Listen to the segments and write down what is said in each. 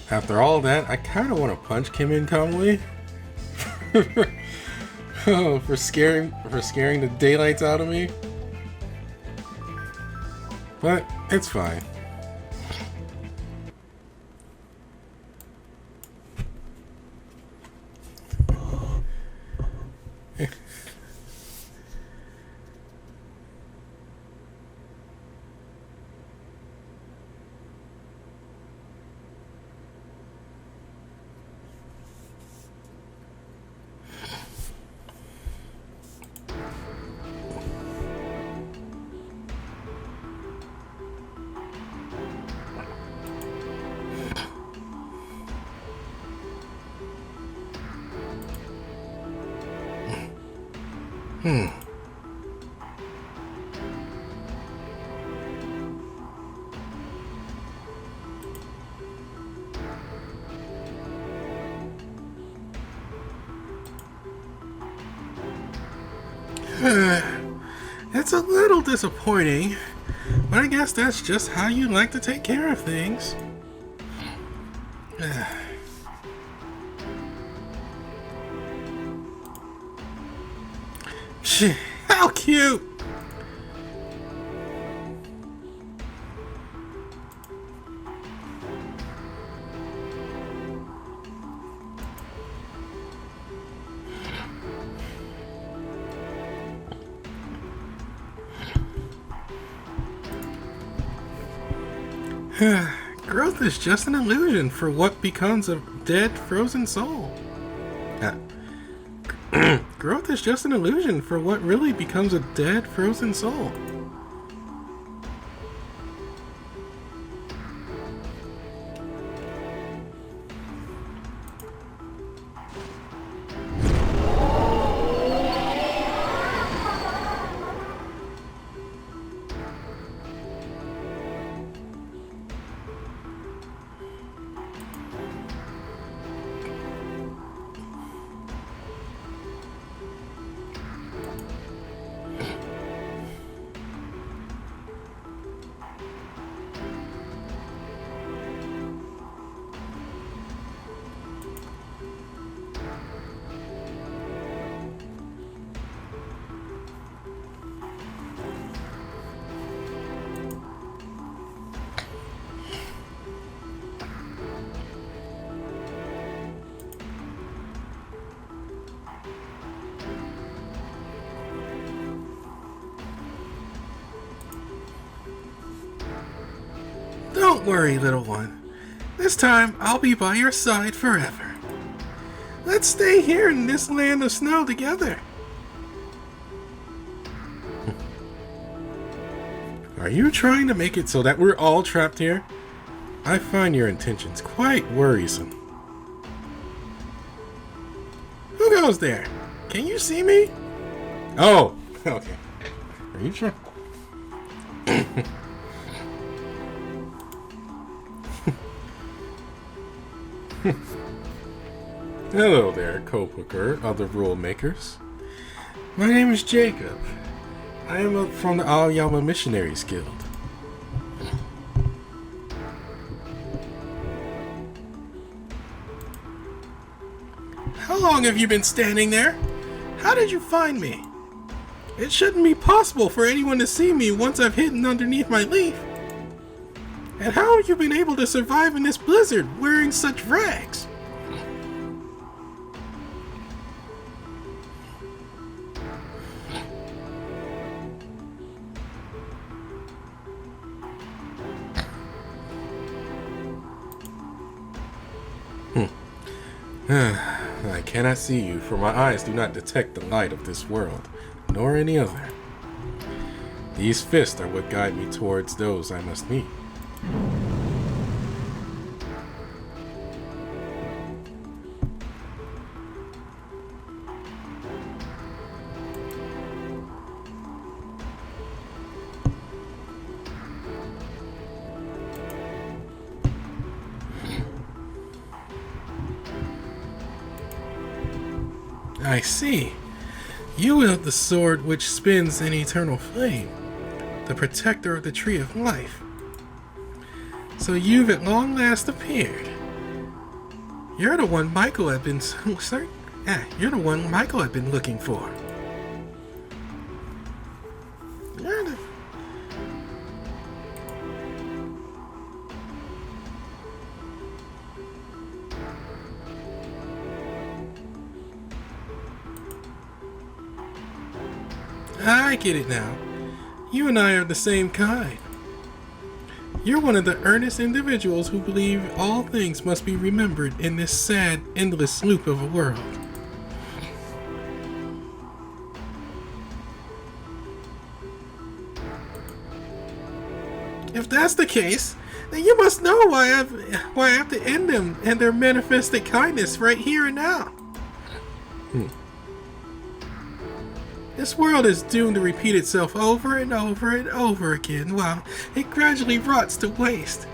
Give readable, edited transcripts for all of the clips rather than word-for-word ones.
After all that, I kind of want to punch Kimun Kamui. Oh, for scaring the daylights out of me. But it's fine. It's a little disappointing, but I guess that's just how you like to take care of things. How cute! Growth is just an illusion for what becomes a dead, frozen soul. Growth is just an illusion for what really becomes a dead, frozen soul. Don't worry, little one. This time, I'll be by your side forever. Let's stay here in this land of snow together. Are you trying to make it so that we're all trapped here? I find your intentions quite worrisome. Who goes there? Can you see me? Oh, okay. Are you sure? Hello there, co-booker of the rule makers. My name is Jacob. I am from the Aoyama Missionaries Guild. How long have you been standing there? How did you find me? It shouldn't be possible for anyone to see me once I've hidden underneath my leaf. And how have you been able to survive in this blizzard wearing such rags? I cannot see you, for my eyes do not detect the light of this world, nor any other. These fists are what guide me towards those I must meet. I see. You wield the sword which spins in eternal flame, the protector of the tree of life. So you've at long last appeared. You're the one Michael had been... Sorry? You're the one Michael had been looking for. You're the... I get it now. You and I are the same kind. You're one of the earnest individuals who believe all things must be remembered in this sad, endless loop of a world. If that's the case, then you must know why I have to end them and their manifested kindness right here and now. This world is doomed to repeat itself over and over and over again while it gradually rots to waste.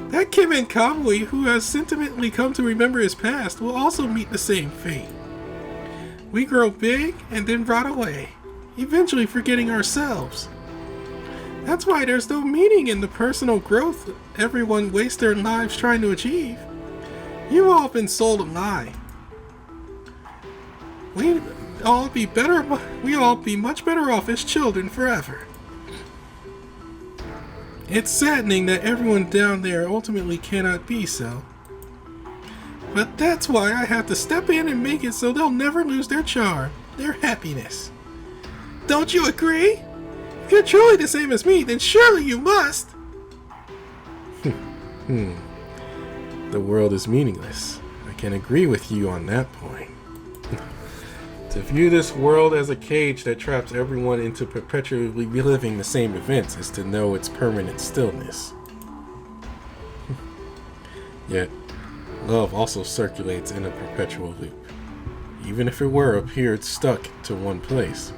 That Kimun Kamui, who has sentimentally come to remember his past, will also meet the same fate. We grow big and then rot away, eventually forgetting ourselves. That's why there's no meaning in the personal growth everyone wastes their lives trying to achieve. You've all been sold a lie. We'd all be much better off as children forever. It's saddening that everyone down there ultimately cannot be so. But that's why I have to step in and make it so they'll never lose their charm, their happiness. Don't you agree? If you're truly the same as me, then surely you must! The world is meaningless. I can agree with you on that point. To view this world as a cage that traps everyone into perpetually reliving the same events is to know its permanent stillness. Yet, love also circulates in a perpetual loop. Even if it were appeared stuck to one place,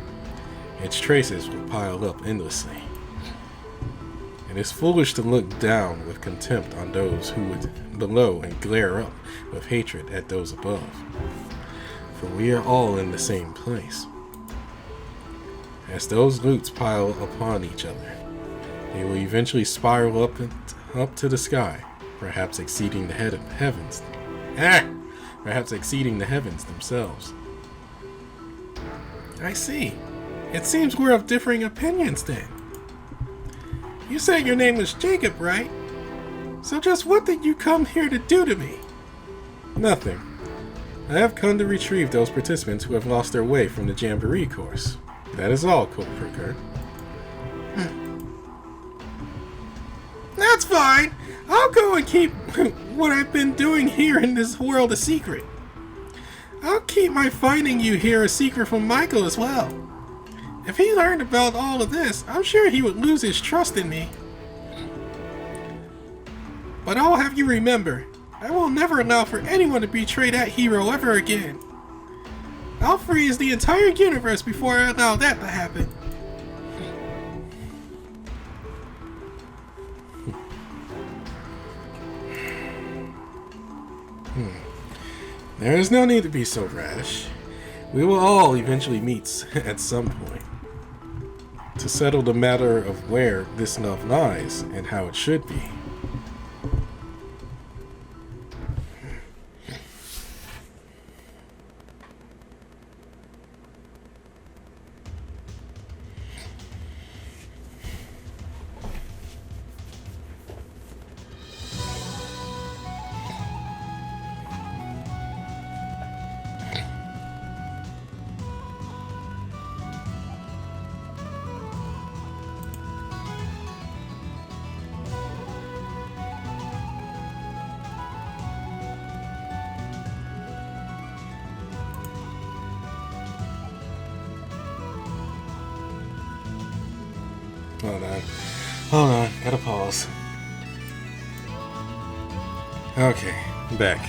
its traces will pile up endlessly. It is foolish to look down with contempt on those who would below and glare up with hatred at those above. For we are all in the same place. As those loops pile upon each other, they will eventually spiral up to the sky, perhaps exceeding the heavens. Perhaps exceeding the heavens themselves. I see. It seems we're of differing opinions then. You said your name was Jacob, right? So just what did you come here to do to me? Nothing. I have come to retrieve those participants who have lost their way from the Jamboree course. That is all, Copricker. That's fine. I'll go and keep what I've been doing here in this world a secret. I'll keep my finding you here a secret from Michael as well. If he learned about all of this, I'm sure he would lose his trust in me. But I'll have you remember, I will never allow for anyone to betray that hero ever again. I'll freeze the entire universe before I allow that to happen. There is no need to be so rash. We will all eventually meet at some point to settle the matter of where this love lies and how it should be. Hold on, gotta pause. Okay, I'm back.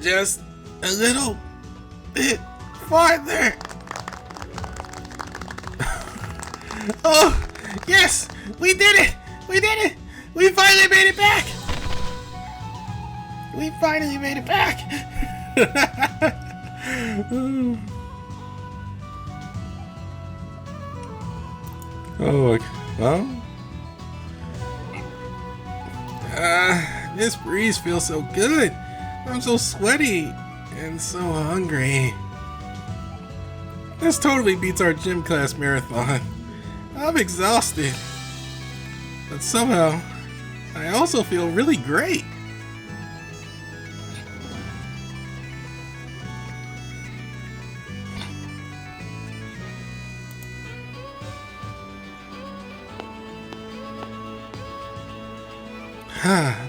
Just a little bit farther. Oh, yes, we did it! We did it! We finally made it back! We finally made it back! Oh, well. This breeze feels so good. I'm so sweaty and so hungry. This totally beats our gym class marathon. I'm exhausted. But somehow, I also feel really great.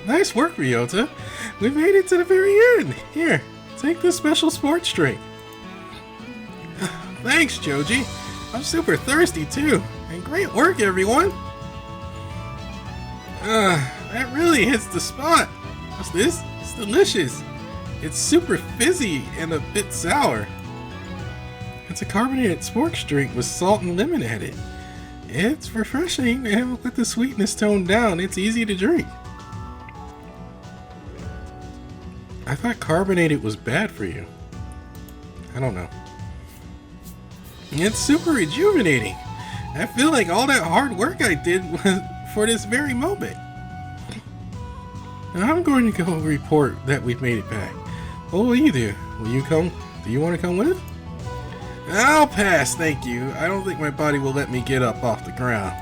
Nice work, Ryota. We made it to the very end. Here, take this special sports drink. Thanks, Joji. I'm super thirsty too. And great work, everyone. That really hits the spot. What's this? It's delicious. It's super fizzy and a bit sour. It's a carbonated sports drink with salt and lemon added. It's refreshing and with the sweetness toned down, it's easy to drink. I thought carbonated was bad for you. I don't know. It's super rejuvenating. I feel like all that hard work I did was for this very moment. Now I'm going to go report that we've made it back. What will you do? Will you come? Do you want to come with? I'll pass, thank you. I don't think my body will let me get up off the ground.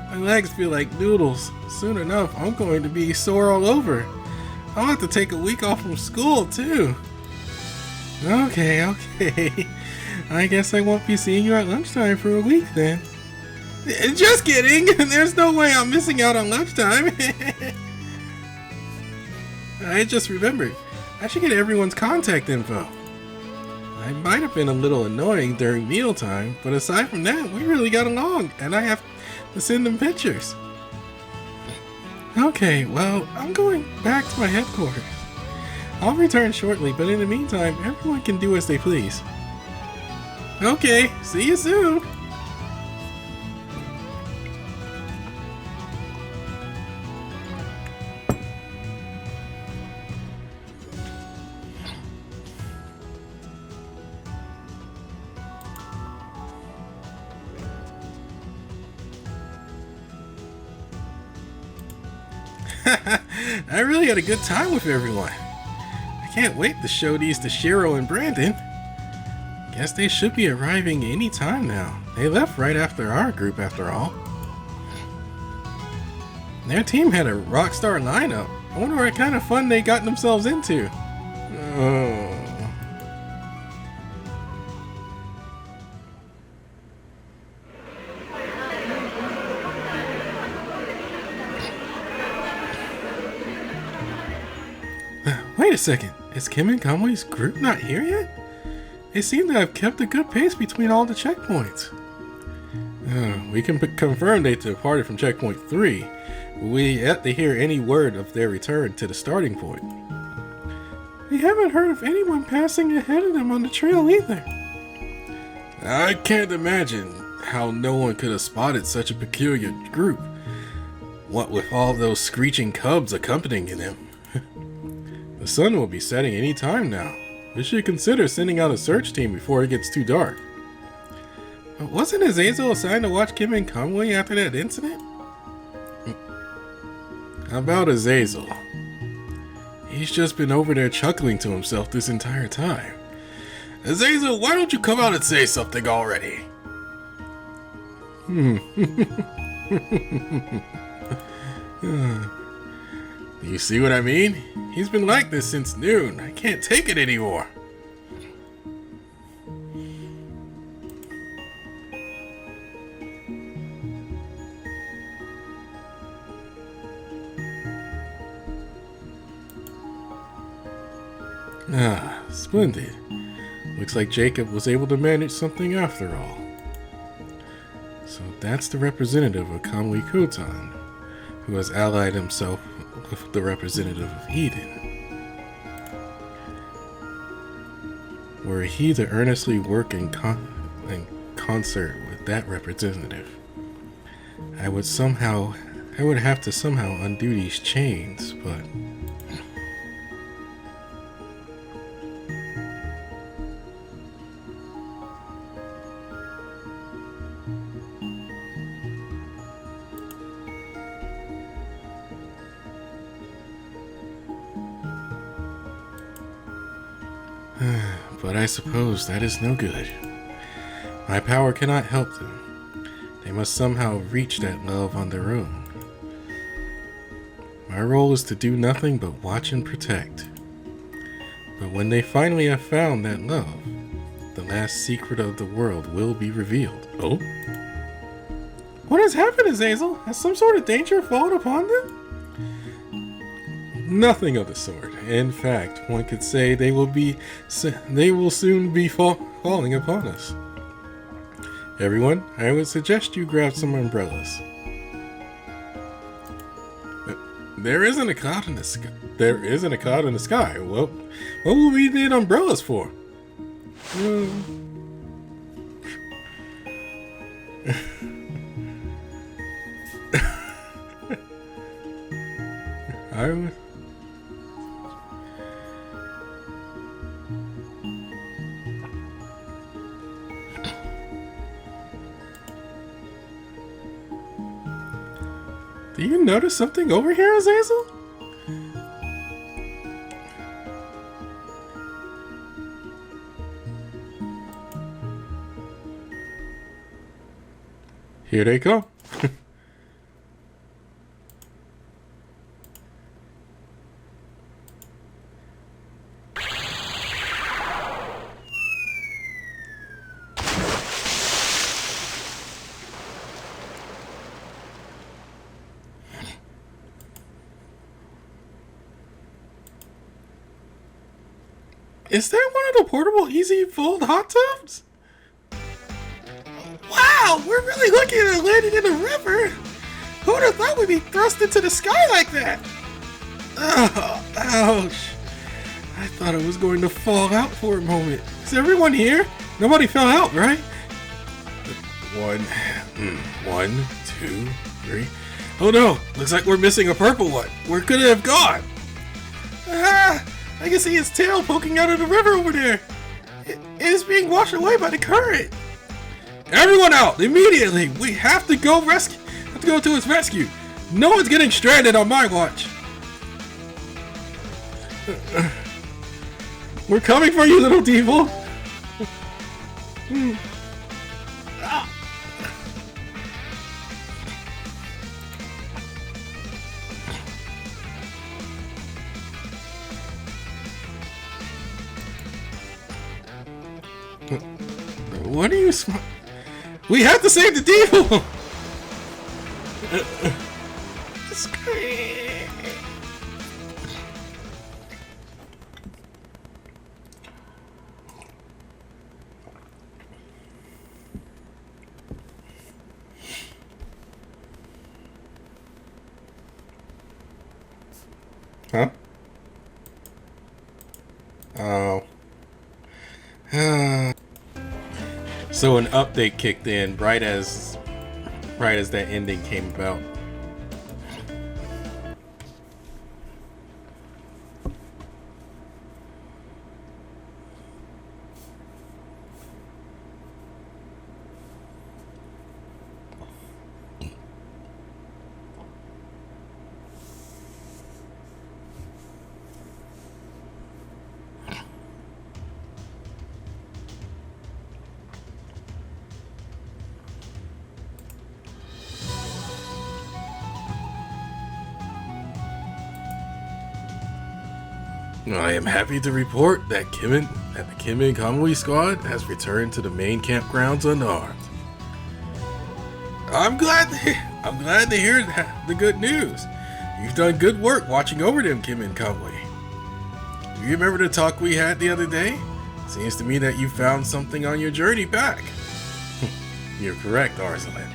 My legs feel like noodles. Soon enough, I'm going to be sore all over. I'll have to take a week off from school, too. Okay. I guess I won't be seeing you at lunchtime for a week, then. Just kidding! There's no way I'm missing out on lunchtime. I just remembered. I should get everyone's contact info. I might have been a little annoying during mealtime, but aside from that, we really got along, and I have to send them pictures. Okay, well, I'm going back to my headquarters. I'll return shortly, but in the meantime, everyone can do as they please. Okay, see you soon! I really had a good time with everyone. I can't wait to show these to Shiro and Brandon. Guess they should be arriving any time now. They left right after our group, after all. Their team had a rockstar lineup. I wonder what kind of fun they got themselves into. Oh. Wait a second, is Kimun and Kamui's group not here yet? They seem to have kept a good pace between all the checkpoints. We can confirm they departed from checkpoint 3. We yet to hear any word of their return to the starting point. We haven't heard of anyone passing ahead of them on the trail either. I can't imagine how no one could have spotted such a peculiar group. What with all those screeching cubs accompanying them. The sun will be setting any time now. We should consider sending out a search team before it gets too dark. But wasn't Azazel assigned to watch Kimun and Kamui after that incident? How about Azazel? He's just been over there chuckling to himself this entire time. Azazel, why don't you come out and say something already? You see what I mean? He's been like this since noon. I can't take it anymore. Ah, splendid. Looks like Jacob was able to manage something after all. So that's the representative of Kamui Kotan, who has allied himself with the representative of Eden. Were he to earnestly work in concert with that representative, I would have to somehow undo these chains, but But I suppose that is no good. My power cannot help them. They must somehow reach that love on their own. My role is to do nothing but watch and protect. But when they finally have found that love, the last secret of the world will be revealed. Oh? What has happened, Azazel? Has some sort of danger fallen upon them? Nothing of the sort. In fact, one could say they will soon be falling upon us. Everyone, I would suggest you grab some umbrellas. There isn't a cloud in the sky. There isn't a cloud in the sky. Well, what will we need umbrellas for? Do you notice something over here, Azazel? Here they come. Is that one of the portable easy fold hot tubs? Wow, we're really lucky to landing in a river. Who would have thought we'd be thrust into the sky like that? Oh, ouch. I thought I was going to fall out for a moment. Is everyone here? Nobody fell out, right? One, two, three. Oh no, looks like we're missing a purple one. Where could it have gone? Ah! I can see its tail poking out of the river over there. It is being washed away by the current. Everyone out immediately! We have to go rescue. Have to go to its rescue. No one's getting stranded on my watch. We're coming for you, little devil. What are you We have to save the devil! Huh? Oh. So an update kicked in right as that ending came about. I am happy to report that the Kimun Kamui squad has returned to the main campgrounds unarmed. I'm glad to hear the good news. You've done good work watching over them, Kimun Kamui. Do you remember the talk we had the other day? Seems to me that you found something on your journey back. You're correct, Arzalin.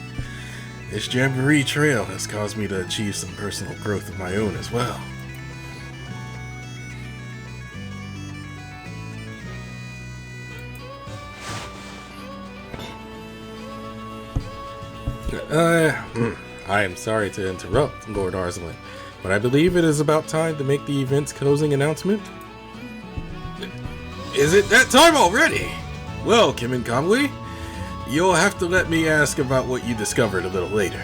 This Jamboree trail has caused me to achieve some personal growth of my own as well. I am sorry to interrupt, Lord Arzalin, but I believe it is about time to make the event's closing announcement. Is it that time already? Well, Kimun Kamui, you'll have to let me ask about what you discovered a little later.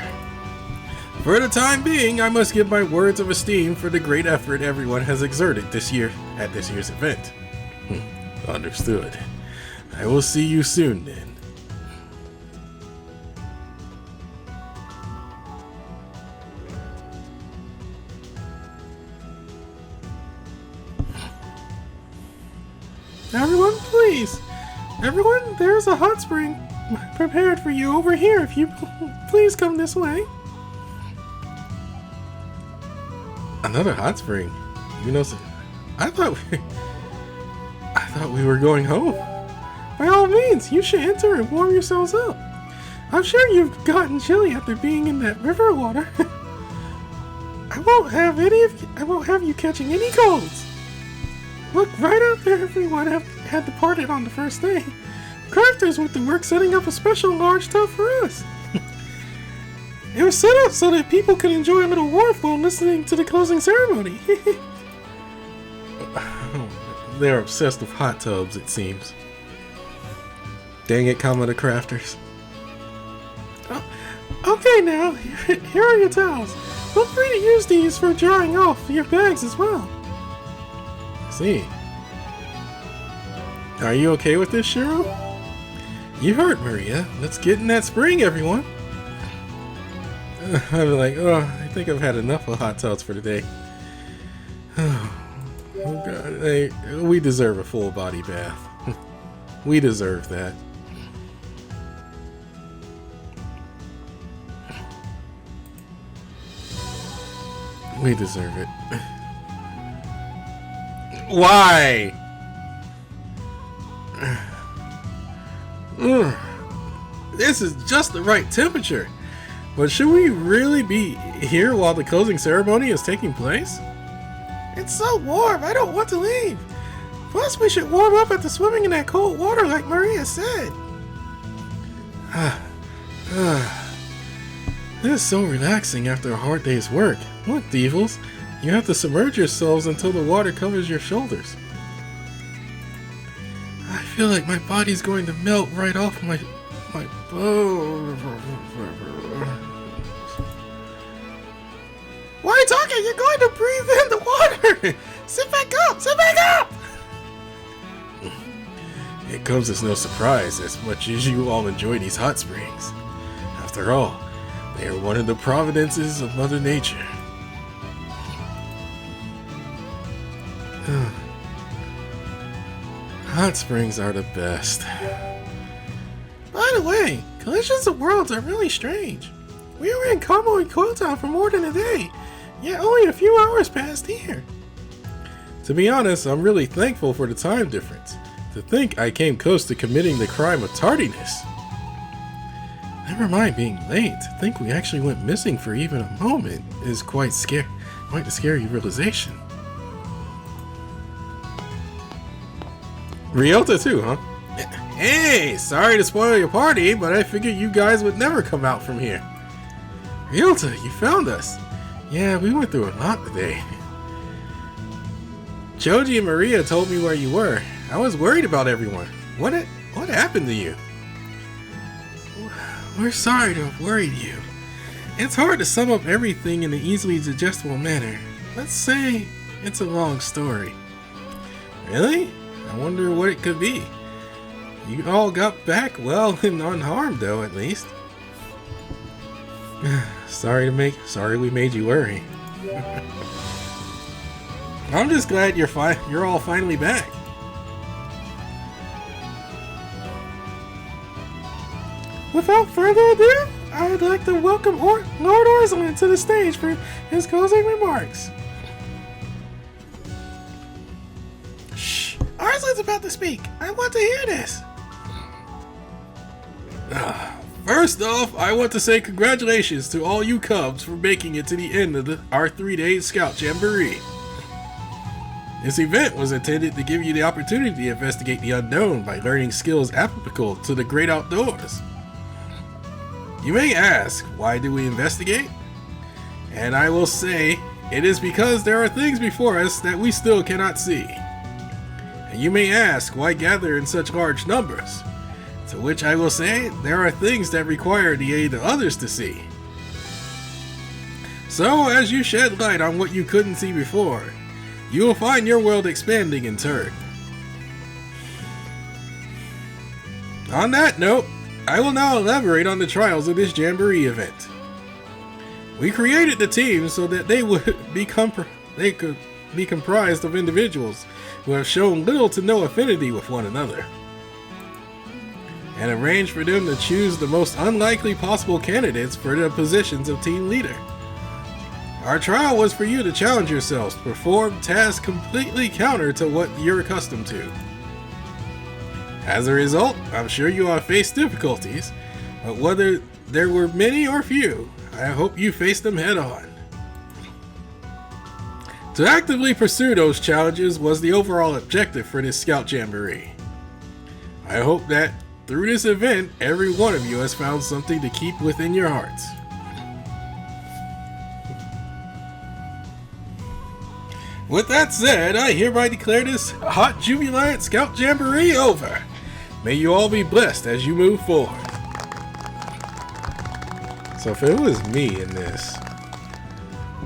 For the time being, I must give my words of esteem for the great effort everyone has exerted this year at this year's event. Understood. I will see you soon then. Everyone, please! Everyone, there's a hot spring prepared for you over here if you please come this way. Another hot spring? You know, I thought we were going home. By all means, you should enter and warm yourselves up. I'm sure you've gotten chilly after being in that river water. I won't have you catching any colds. Look, right after everyone had departed on the first day, crafters went to work setting up a special large tub for us. It was set up so that people could enjoy a little warmth while listening to the closing ceremony. They're obsessed with hot tubs, it seems. Dang it, the crafters. Oh, okay, now, here are your towels. Feel free to use these for drying off your bags as well. I see. Are you okay with this, Shiro? You heard Maria. Let's get in that spring, everyone. I'm like, oh, I think I've had enough of hot tubs for today. Oh God, we deserve a full body bath. We deserve that. We deserve it. Why? This is just the right temperature. But should we really be here while the closing ceremony is taking place? It's so warm, I don't want to leave. Plus, we should warm up after swimming in that cold water like Maria said. This is so relaxing after a hard day's work. Look, Devils, you have to submerge yourselves until the water covers your shoulders. I feel like my body's going to melt right off my bones. Why are you talking? You're going to breathe in the water! Sit back up! Sit back up! It comes as no surprise as much as you all enjoy these hot springs. After all, they are one of the providences of Mother Nature. Hot springs are the best. By the way, collisions of worlds are really strange. We were in Kamui Town for more than a day, yet only a few hours passed here. To be honest, I'm really thankful for the time difference. To think I came close to committing the crime of tardiness. Never mind being late. To think we actually went missing for even a moment is quite a scary realization. Ryota too, huh? Hey, sorry to spoil your party, but I figured you guys would never come out from here. Ryota, you found us. Yeah, we went through a lot today. Choji and Maria told me where you were. I was worried about everyone. What happened to you? We're sorry to have worried you. It's hard to sum up everything in an easily digestible manner. Let's say it's a long story. Really? I wonder what it could be. You all got back well and unharmed, though, at least. Sorry we made you worry. I'm just glad you're all finally back. Without further ado, I'd like to welcome Lord Orzlan to the stage for his closing remarks. Shh! Orzlan's about to speak. I want to hear this. First off, I want to say congratulations to all you Cubs for making it to the end of our 3-day Scout Jamboree. This event was intended to give you the opportunity to investigate the unknown by learning skills applicable to the great outdoors. You may ask, why do we investigate? And I will say, it is because there are things before us that we still cannot see. And you may ask, why gather in such large numbers? To which I will say, there are things that require the aid of others to see. So, as you shed light on what you couldn't see before, you will find your world expanding in turn. On that note, I will now elaborate on the trials of this Jamboree event. We created the teams so that they could be comprised of individuals who have shown little to no affinity with one another, and arranged for them to choose the most unlikely possible candidates for the positions of team leader. Our trial was for you to challenge yourselves to perform tasks completely counter to what you're accustomed to. As a result, I'm sure you have faced difficulties, but whether there were many or few, I hope you faced them head on. To actively pursue those challenges was the overall objective for this Scout Jamboree. I hope that through this event, every one of you has found something to keep within your hearts. With that said, I hereby declare this hot, jubilant Scout Jamboree over. May you all be blessed as you move forward. So if it was me in this,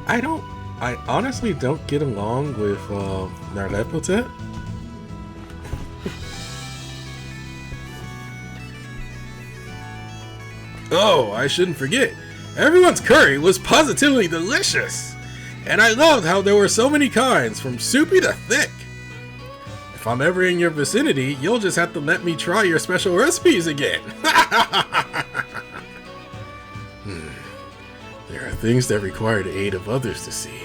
I honestly don't get along with Narlepotet. Oh, I shouldn't forget. Everyone's curry was positively delicious. And I loved how there were so many kinds, from soupy to thick. If I'm ever in your vicinity, you'll just have to let me try your special recipes again. There are things that require the aid of others to see.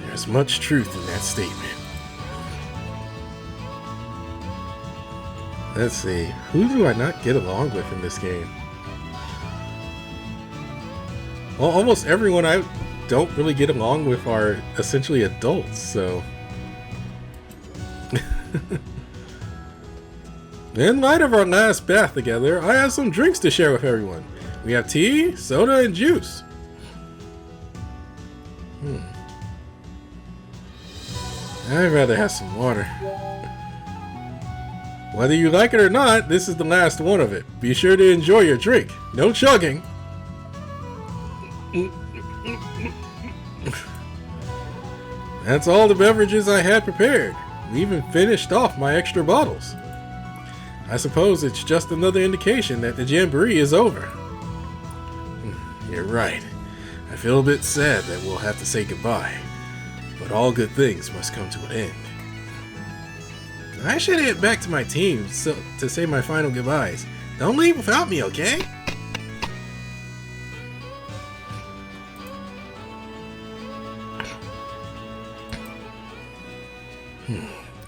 There's much truth in that statement. Let's see, who do I not get along with in this game? Well, almost everyone I don't really get along with are essentially adults, so... In light of our last bath together, I have some drinks to share with everyone. We have tea, soda, and juice. I'd rather have some water. Whether you like it or not, this is the last one of it. Be sure to enjoy your drink. No chugging. That's all the beverages I had prepared. We even finished off my extra bottles. I suppose it's just another indication that the Jamboree is over. You're right. I feel a bit sad that we'll have to say goodbye, but all good things must come to an end. I should head back to my team to say my final goodbyes. Don't leave without me, okay?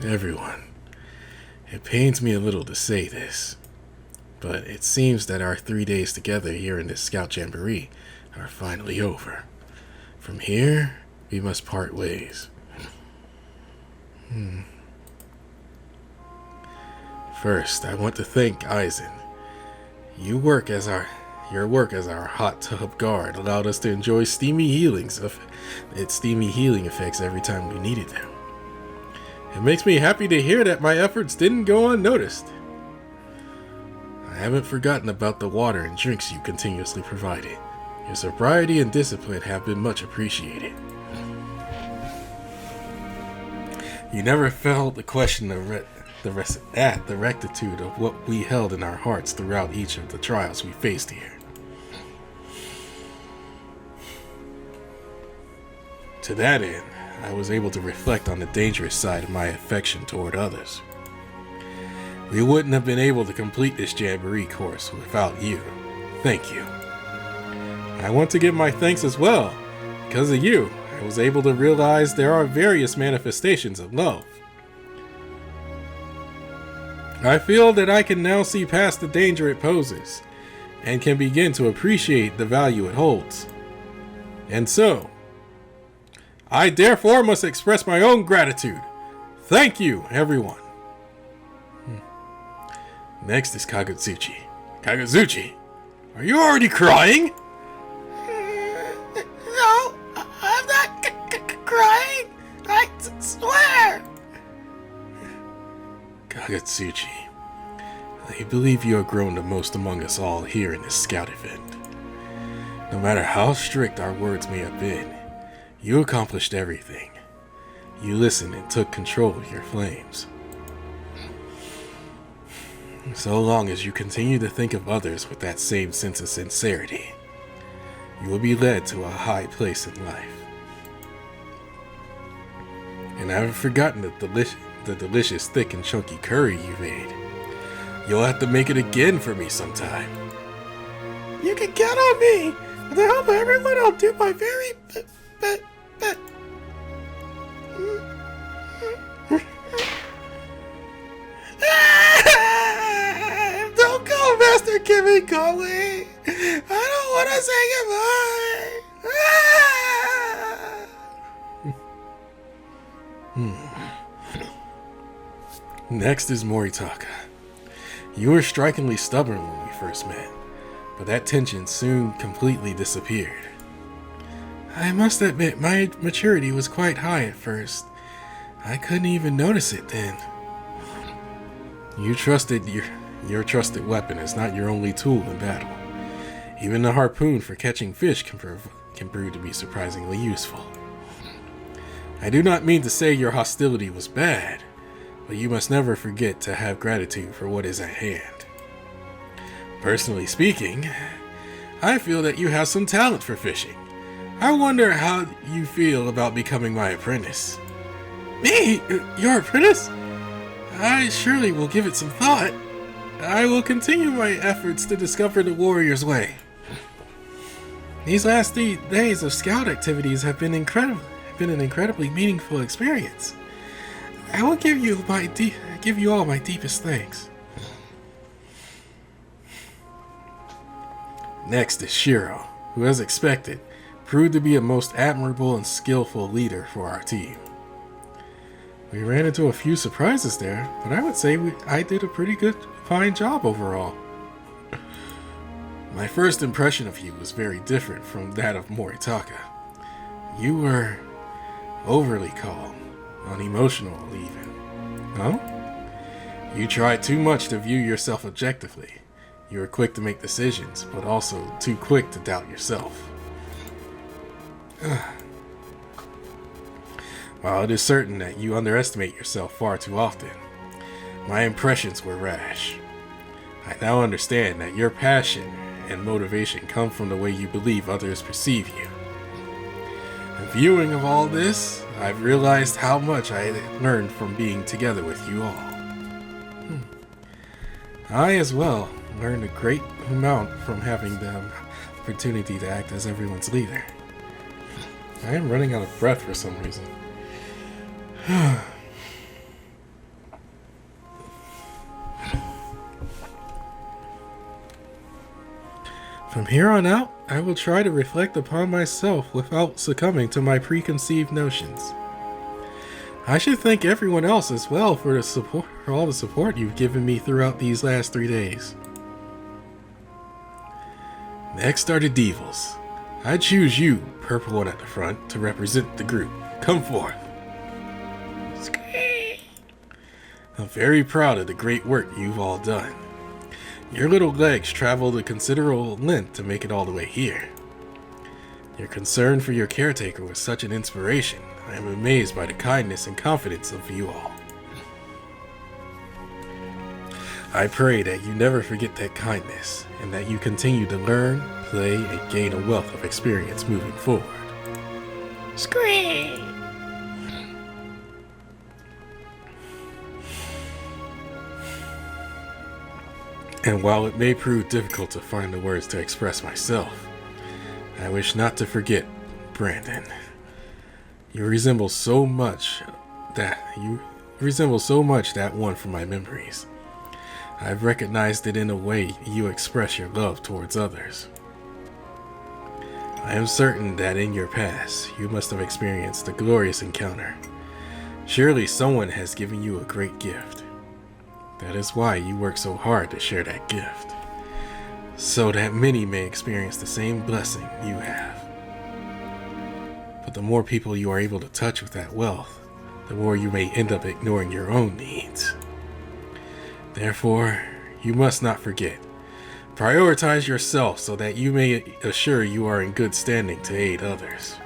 Everyone, it pains me a little to say this, but it seems that our 3 days together here in this Scout Jamboree are finally over. From here, we must part ways. First, I want to thank Aizen. Your work as our hot tub guard allowed us to enjoy steamy healing effects every time we needed them. It makes me happy to hear that my efforts didn't go unnoticed. I haven't forgotten about the water and drinks you continuously provided. Your sobriety and discipline have been much appreciated. You never failed to question the rectitude of what we held in our hearts throughout each of the trials we faced here. To that end, I was able to reflect on the dangerous side of my affection toward others. We wouldn't have been able to complete this Jamboree course without you. Thank you. I want to give my thanks as well. Because of you, I was able to realize there are various manifestations of love. I feel that I can now see past the danger it poses, and can begin to appreciate the value it holds. And so, I therefore must express my own gratitude. Thank you, everyone. Next is Kagutsuchi. Kagutsuchi, are you already crying? No, I'm not crying. I swear. Kagutsuchi, I believe you have grown the most among us all here in this scout event. No matter how strict our words may have been, you accomplished everything. You listened and took control of your flames. So long as you continue to think of others with that same sense of sincerity, you will be led to a high place in life. And I haven't forgotten the delicious thick and chunky curry you made. You'll have to make it again for me sometime. You can count on me. With the help of everyone, I'll do my very best. Don't go, Master Kimun Kamui. I don't want to say goodbye. Next is Moritaka. You were strikingly stubborn when we first met, but that tension soon completely disappeared. I must admit, my maturity was quite high at first. I couldn't even notice it then. You trusted your trusted weapon is not your only tool in battle. Even the harpoon for catching fish can prove to be surprisingly useful. I do not mean to say your hostility was bad, but you must never forget to have gratitude for what is at hand. Personally speaking, I feel that you have some talent for fishing. I wonder how you feel about becoming my apprentice. Me? Your apprentice? I surely will give it some thought. I will continue my efforts to discover the warrior's way. These last 3 days of scout activities have been an incredibly meaningful experience. I will give you all my deepest thanks. Next is Shiro, who, as expected, proved to be a most admirable and skillful leader for our team. We ran into a few surprises there, but I would say I did a pretty fine job overall. My first impression of you was very different from that of Moritaka. You were overly calm, unemotional even. Huh? You tried too much to view yourself objectively. You were quick to make decisions, but also too quick to doubt yourself. While it is certain that you underestimate yourself far too often, my impressions were rash. I now understand that your passion and motivation come from the way you believe others perceive you. In viewing of all this, I've realized how much I learned from being together with you all. I as well learned a great amount from having the opportunity to act as everyone's leader. I am running out of breath for some reason. From here on out, I will try to reflect upon myself without succumbing to my preconceived notions. I should thank everyone else as well for all the support you've given me throughout these last 3 days. Next are the Devils. I choose you, purple one at the front, to represent the group. Come forth. I'm very proud of the great work you've all done. Your little legs traveled a considerable length to make it all the way here. Your concern for your caretaker was such an inspiration. I am amazed by the kindness and confidence of you all. I pray that you never forget that kindness, and that you continue to learn, play, and gain a wealth of experience moving forward. Scream! And while it may prove difficult to find the words to express myself, I wish not to forget Brandon. You resemble so much that one from my memories. I've recognized it in the way you express your love towards others. I am certain that in your past, you must have experienced a glorious encounter. Surely someone has given you a great gift. That is why you work so hard to share that gift, so that many may experience the same blessing you have. But the more people you are able to touch with that wealth, the more you may end up ignoring your own needs. Therefore, you must not forget. Prioritize yourself so that you may assure you are in good standing to aid others.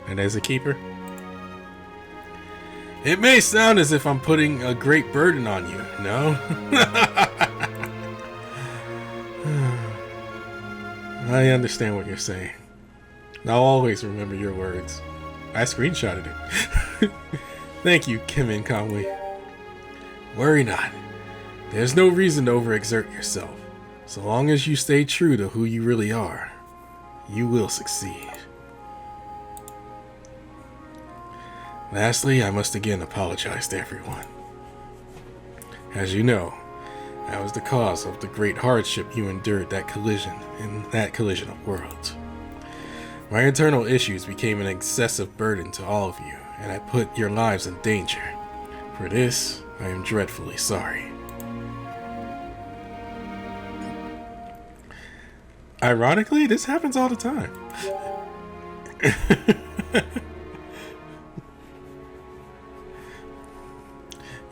And as a keeper, It may sound as if I'm putting a great burden on you, no? I understand what you're saying. I'll always remember your words. I screenshotted it. Thank you, Kimun Kamui. Worry not. There's no reason to overexert yourself. So long as you stay true to who you really are, you will succeed. Lastly, I must again apologize to everyone. As you know, I was the cause of the great hardship you endured in that collision of worlds. My internal issues became an excessive burden to all of you, and I put your lives in danger. For this, I am dreadfully sorry. Ironically, this happens all the time.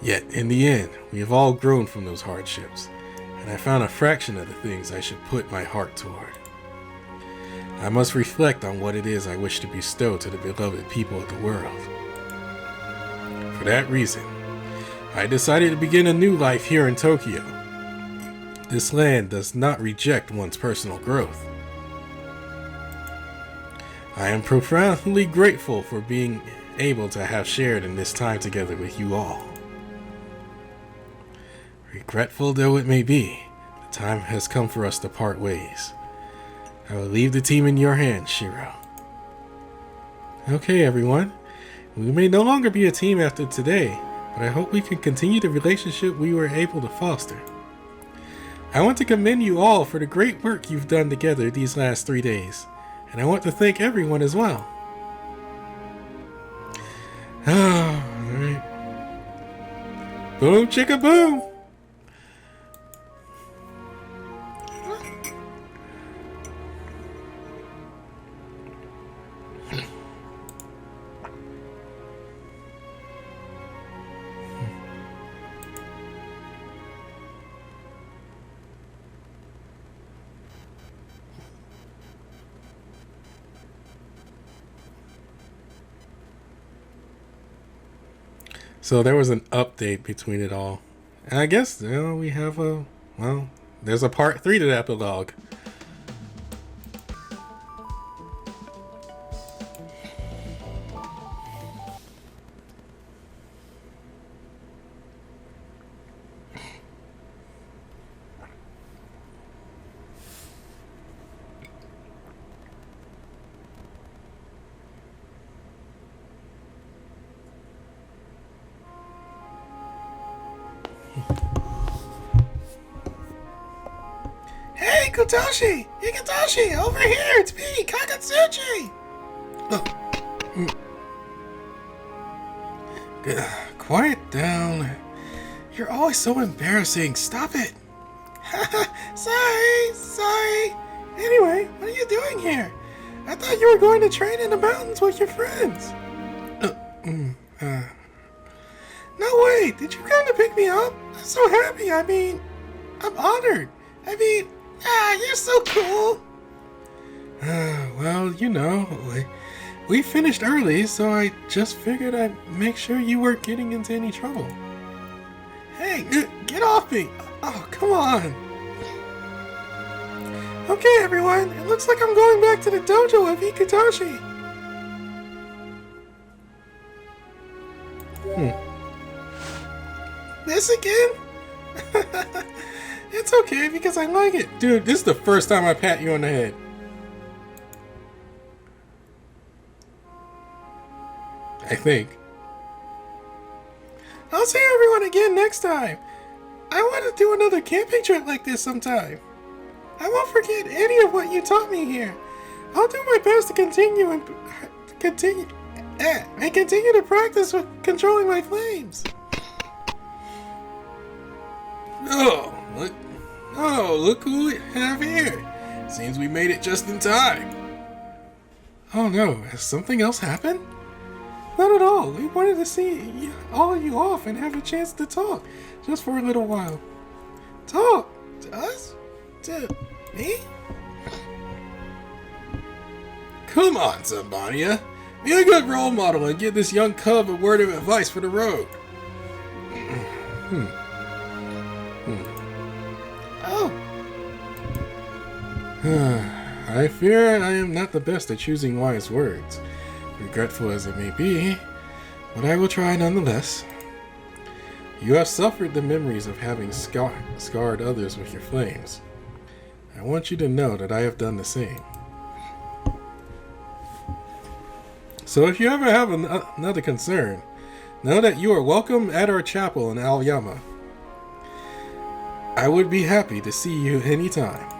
Yet, in the end, we have all grown from those hardships, and I found a fraction of the things I should put my heart toward. I must reflect on what it is I wish to bestow to the beloved people of the world. For that reason, I decided to begin a new life here in Tokyo. This land does not reject one's personal growth. I am profoundly grateful for being able to have shared in this time together with you all. Regretful though it may be, the time has come for us to part ways. I will leave the team in your hands, Shiro. Okay, everyone. We may no longer be a team after today, but I hope we can continue the relationship we were able to foster. I want to commend you all for the great work you've done together these last 3 days, and I want to thank everyone as well. Alright. Boom, chicka boom! So there was an update between it all. And I guess, we have there's a part 3 to the epilogue. Hey, Kotoshi! Hikatoshi! Over here! It's me, Kakatsuchi! Quiet down. You're always so embarrassing. Stop it! Sorry. Anyway, what are you doing here? I thought you were going to train in the mountains with your friends. No way! Did you come to pick me up? I'm so happy. I'm honored. You're so cool. Well, we finished early, so I just figured I'd make sure you weren't getting into any trouble. Hey, get off me! Oh, come on. Okay, everyone, it looks like I'm going back to the dojo of Hikatoshi. This again? It's okay because I like it. Dude, this is the first time I pat you on the head. I think. I'll see everyone again next time. I want to do another camping trip like this sometime. I won't forget any of what you taught me here. I'll do my best to continue to practice with controlling my flames. Look who we have here. Seems we made it just in time. Oh no, has something else happened? Not at all. We wanted to see all of you off and have a chance to talk, just for a little while. Talk? To us? To me? Come on, Zambania. Be a good role model and give this young cub a word of advice for the road. Oh. I fear I am not the best at choosing wise words, regretful as it may be, but I will try nonetheless. You have suffered the memories of having scarred others with your flames. I want you to know that I have done the same. So if you ever have another concern, know that you are welcome at our chapel in Aoyama. I would be happy to see you anytime.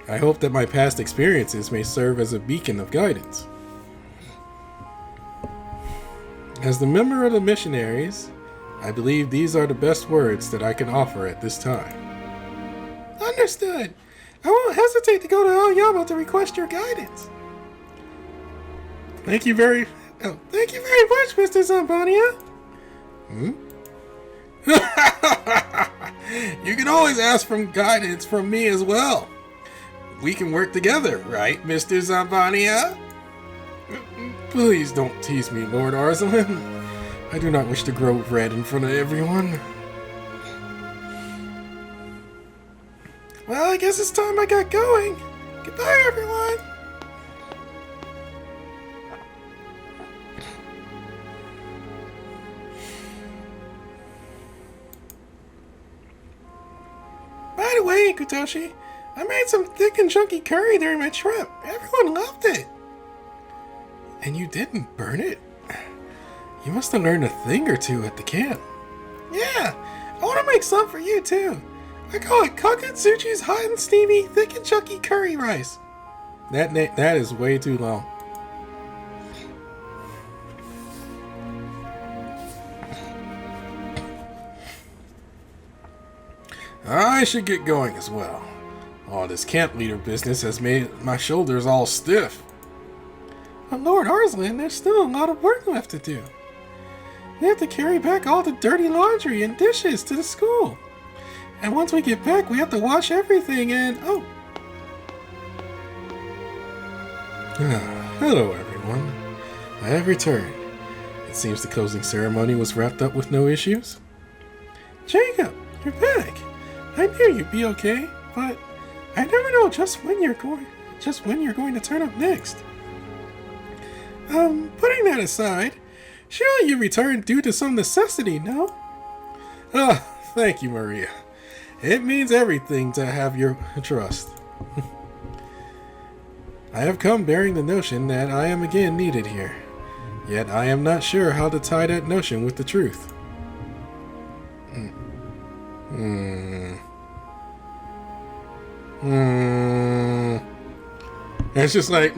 I hope that my past experiences may serve as a beacon of guidance. As the member of the missionaries, I believe these are the best words that I can offer at this time. Understood. I won't hesitate to go to Aoyama to request your guidance. Thank you very much, Mr. Zambania. You can always ask for guidance from me as well. We can work together, right, Mr. Zambania? Please don't tease me, Lord Arslan. I do not wish to grow red in front of everyone. Well, I guess it's time I got going. Goodbye, everyone. By the way, Kutoshi, I made some thick and chunky curry during my trip. Everyone loved it. And you didn't burn it? You must have learned a thing or two at the camp. Yeah, I want to make some for you too. I call it Kakatsuchi's hot and steamy, thick and chunky curry rice. That is way too long. I should get going as well. All this camp leader business has made my shoulders all stiff. But Lord Arslan, there's still a lot of work left to do. We have to carry back all the dirty laundry and dishes to the school. And once we get back, we have to wash everything and... oh. Hello, everyone. I have returned. It seems the closing ceremony was wrapped up with no issues. Jacob, you're back. I knew you'd be okay, but I never know just when you're going to turn up next. Putting that aside, surely you returned due to some necessity, no? Thank you, Maria. It means everything to have your trust. I have come bearing the notion that I am again needed here, yet I am not sure how to tie that notion with the truth. It's just like...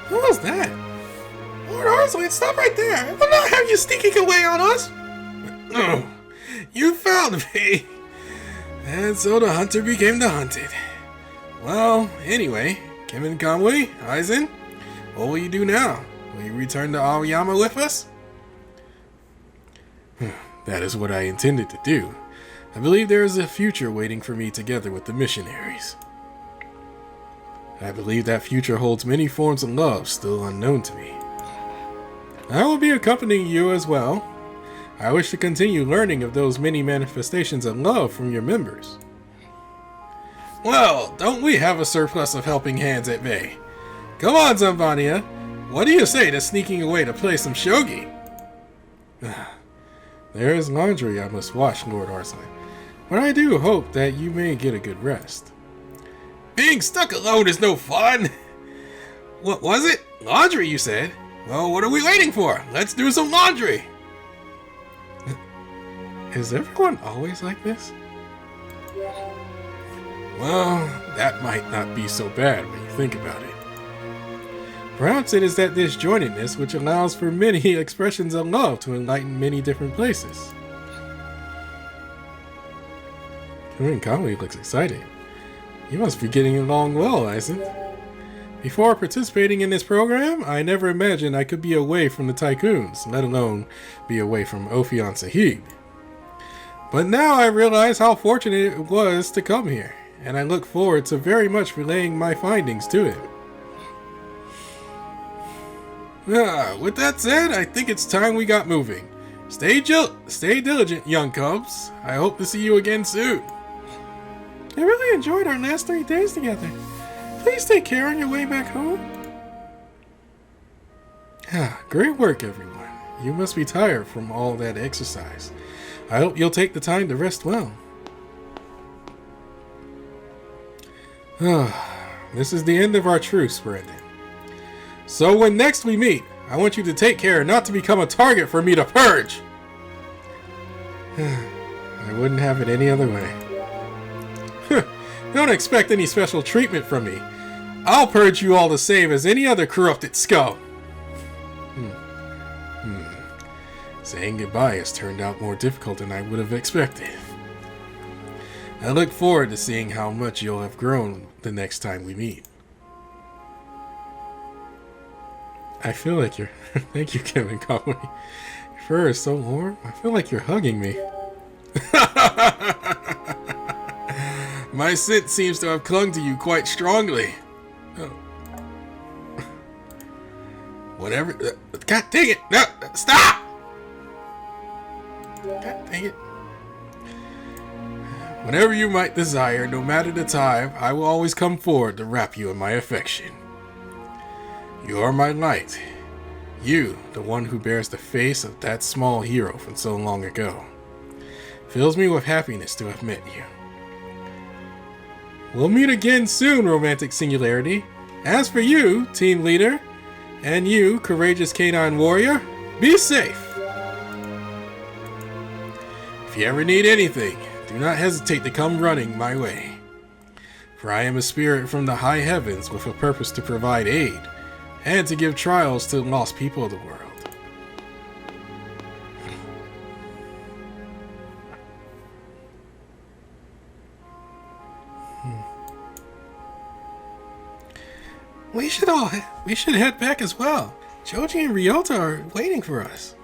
What was that? Lord Arslan, stop right there! We'll not have you sneaking away on us! Oh, you found me! And so the hunter became the hunted. Well, anyway, Kimun, Kamui, Aizen, what will you do now? Will you return to Aoyama with us? That is what I intended to do. I believe there is a future waiting for me together with the missionaries. I believe that future holds many forms of love still unknown to me. I will be accompanying you as well. I wish to continue learning of those many manifestations of love from your members. Well, don't we have a surplus of helping hands at bay? Come on, Zambania. What do you say to sneaking away to play some shogi? There is laundry I must wash, Lord Arslan, but I do hope that you may get a good rest. Being stuck alone is no fun. What was it? Laundry, you said? Well, what are we waiting for? Let's do some laundry. Is everyone always like this? Well, that might not be so bad when you think about it. Perhaps it is that disjointedness which allows for many expressions of love to enlighten many different places. Kamui looks excited. You must be getting along well, Aizen. Before participating in this program, I never imagined I could be away from the tycoons, let alone be away from Ophion Sahib. But now I realize how fortunate it was to come here, and I look forward to very much relaying my findings to him. With that said, I think it's time we got moving. Stay diligent, young cubs. I hope to see you again soon. I really enjoyed our last 3 days together. Please take care on your way back home. Great work, everyone. You must be tired from all that exercise. I hope you'll take the time to rest well. This is the end of our truce, Brandon. So when next we meet, I want you to take care not to become a target for me to purge. I wouldn't have it any other way. Don't expect any special treatment from me. I'll purge you all the same as any other corrupted scum. Saying goodbye has turned out more difficult than I would have expected. I look forward to seeing how much you'll have grown the next time we meet. I feel like you're... Thank you, Kevin Kamui. Your fur is so warm. I feel like you're hugging me. My scent seems to have clung to you quite strongly. Oh. Whatever... God dang it! No! Stop! God dang it. Whatever you might desire, no matter the time, I will always come forward to wrap you in my affection. You are my light. You, the one who bears the face of that small hero from so long ago. Fills me with happiness to have met you. We'll meet again soon, romantic singularity. As for you, team leader, and you, courageous canine warrior, be safe. If you ever need anything, do not hesitate to come running my way. For I am a spirit from the high heavens with a purpose to provide aid, and to give trials to the lost people of the world. We should head back as well. Choji and Ryota are waiting for us.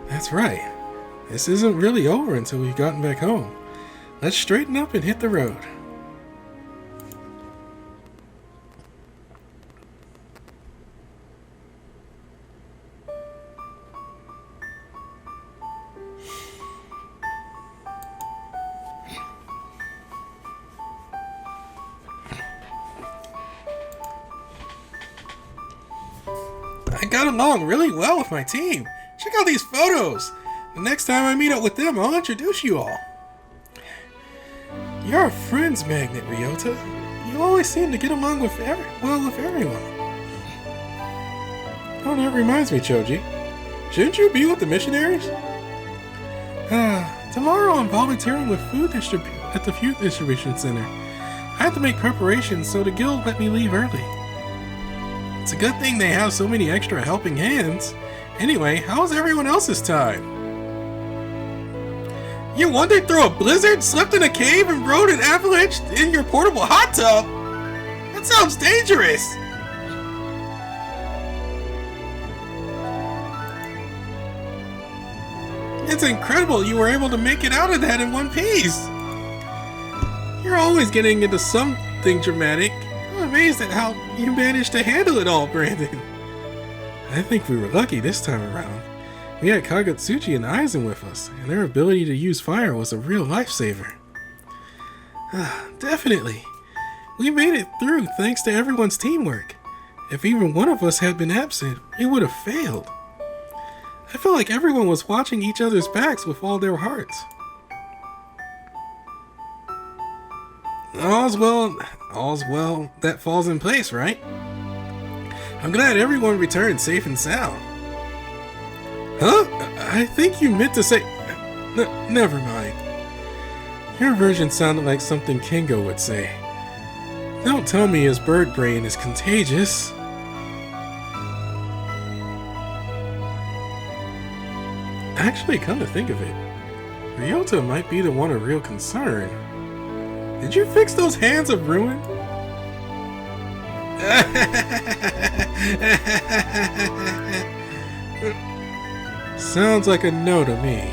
That's right. This isn't really over until we've gotten back home. Let's straighten up and hit the road. I got along really well with my team. Check out these photos. The next time I meet up with them, I'll introduce you all. You're a friends magnet, Ryota. You always seem to get along with everyone. Oh, that reminds me, Choji. Shouldn't you be with the missionaries? Tomorrow I'm volunteering with at the food distribution center. I have to make preparations, so the guild let me leave early. It's a good thing they have so many extra helping hands. Anyway, how's everyone else's time? You wandered through a blizzard, slept in a cave, and rode an avalanche in your portable hot tub? That sounds dangerous! It's incredible you were able to make it out of that in one piece! You're always getting into something dramatic. I'm amazed at how you managed to handle it all, Brandon. I think we were lucky this time around. We had Kagutsuchi and Aizen with us, and their ability to use fire was a real lifesaver. Definitely. We made it through thanks to everyone's teamwork. If even one of us had been absent, we would have failed. I felt like everyone was watching each other's backs with all their hearts. All's well that falls in place, right? I'm glad everyone returned safe and sound. Huh? I think you meant to say... never mind. Your version sounded like something Kengo would say. Don't tell me his bird brain is contagious. Actually, come to think of it, Ryota might be the one of real concern. Did you fix those hands of ruin? Sounds like a no to me.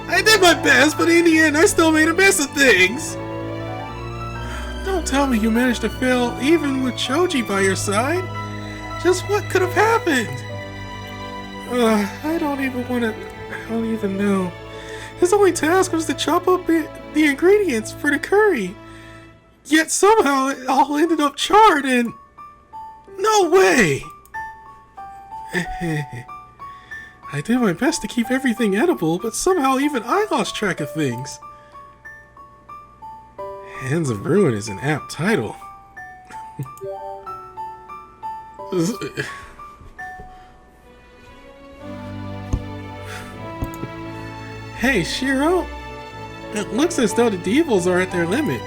I did my best, but in the end, I still made a mess of things. Don't tell me you managed to fail even with Choji by your side. Just what could have happened? I don't even know. His only task was to chop up the ingredients for the curry. Yet somehow it all ended up charred and... No way! I did my best to keep everything edible, but somehow even I lost track of things. Hands of Ruin is an apt title. Hey, Shiro! It looks as though the devils are at their limit.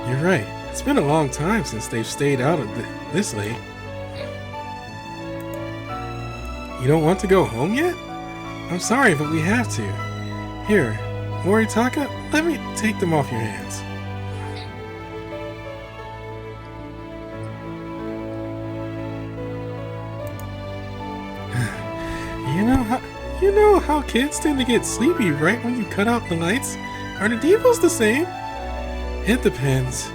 You're right. It's been a long time since they've stayed out of this late. You don't want to go home yet? I'm sorry, but we have to. Here, Moritaka, let me take them off your hands. You know how kids tend to get sleepy right when you cut out the lights? Are the devils the same? It depends.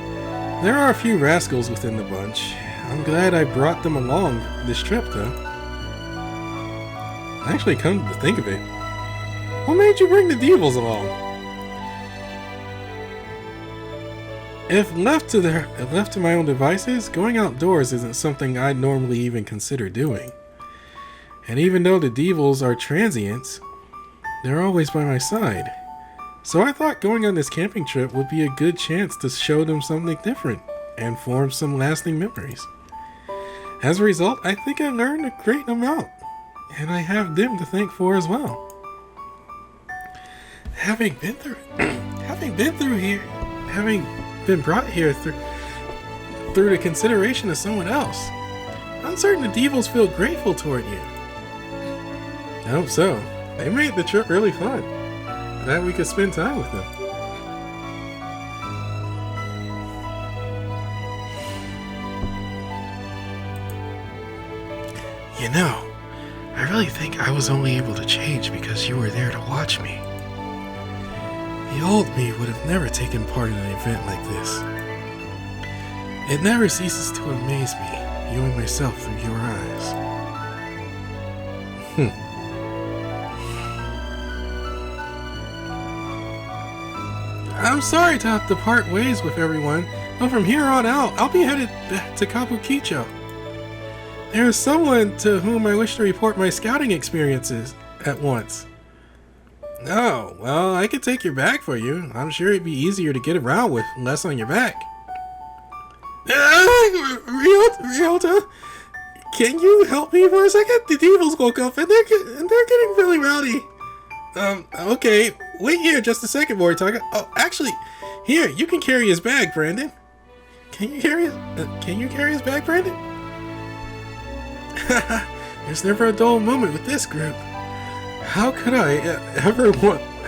There are a few rascals within the bunch. I'm glad I brought them along this trip, though. Actually, come to think of it, what made you bring the devils along? If left to my own devices, going outdoors isn't something I'd normally even consider doing. And even though the devils are transients, they're always by my side. So I thought going on this camping trip would be a good chance to show them something different and form some lasting memories. As a result, I think I learned a great amount, and I have them to thank for as well. Having been brought here through the consideration of someone else, I'm certain the devils feel grateful toward you. I hope so. They made the trip really fun. Glad we could spend time with them. You know, I really think I was only able to change because you were there to watch me. The old me would have never taken part in an event like this. It never ceases to amaze me, viewing myself through your eyes. I'm sorry to have to part ways with everyone, but from here on out, I'll be headed back to Kabukicho. There is someone to whom I wish to report my scouting experiences at once. Oh, well, I could take your bag for you. I'm sure it'd be easier to get around with less on your back. Ryota, can you help me for a second? The devils woke up and they're getting really rowdy. Okay, wait here just a second, Moritaka. Oh, actually, here, you can carry his bag, Brandon. Can you carry his bag, Brandon? There's never a dull moment with this group. How could I ever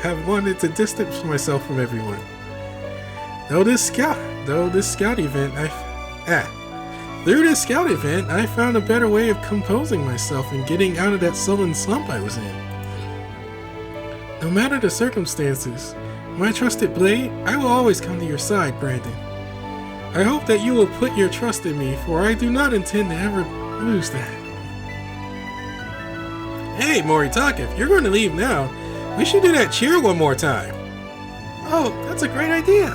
have wanted to distance myself from everyone? Through this scout event, I found a better way of composing myself and getting out of that sullen slump I was in. No matter the circumstances, my trusted blade, I will always come to your side, Brandon. I hope that you will put your trust in me, for I do not intend to ever lose that. Hey, Moritaka, if you're going to leave now, we should do that cheer one more time. Oh, that's a great idea.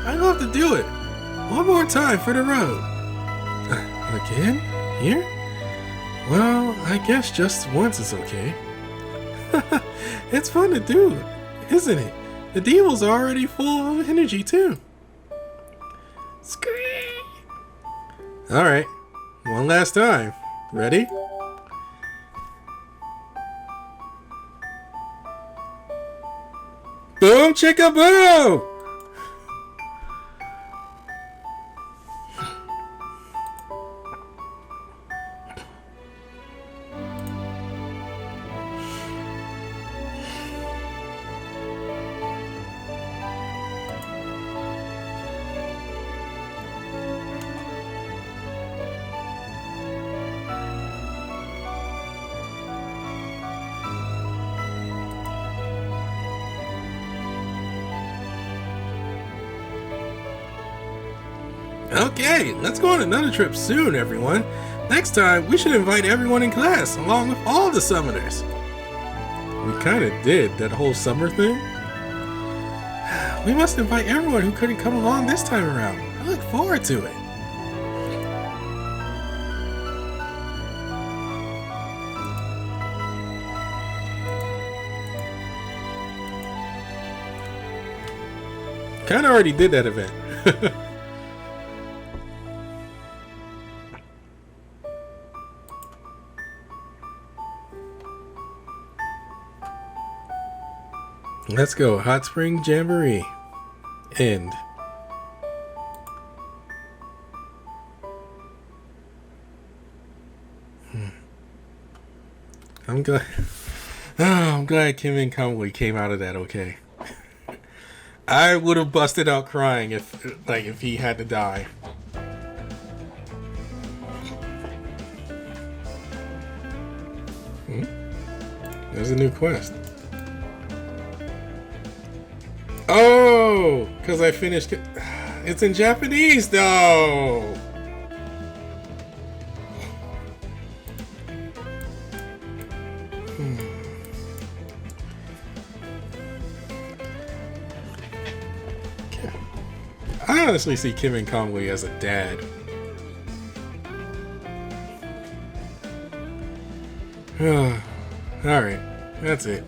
I'd love to do it. One more time for the road. Again? Here? Well, I guess just once is okay. It's fun to do, isn't it? The devils are already full of energy, too. Scream! Alright, one last time. Ready? Boom, chicka boom! Okay, let's go on another trip soon, everyone. Next time, we should invite everyone in class, along with all the summoners. We kind of did that whole summer thing. We must invite everyone who couldn't come along this time around. I look forward to it. Kind of already did that event. Let's go. Hot Spring Jamboree. End. I'm glad. Oh, I'm glad Kimun and Kamui came out of that okay. I would have busted out crying if he had to die. There's a new quest. Oh, because I finished it. It's in Japanese, though. I honestly see Kim and Kamui as a dad. Alright, that's it.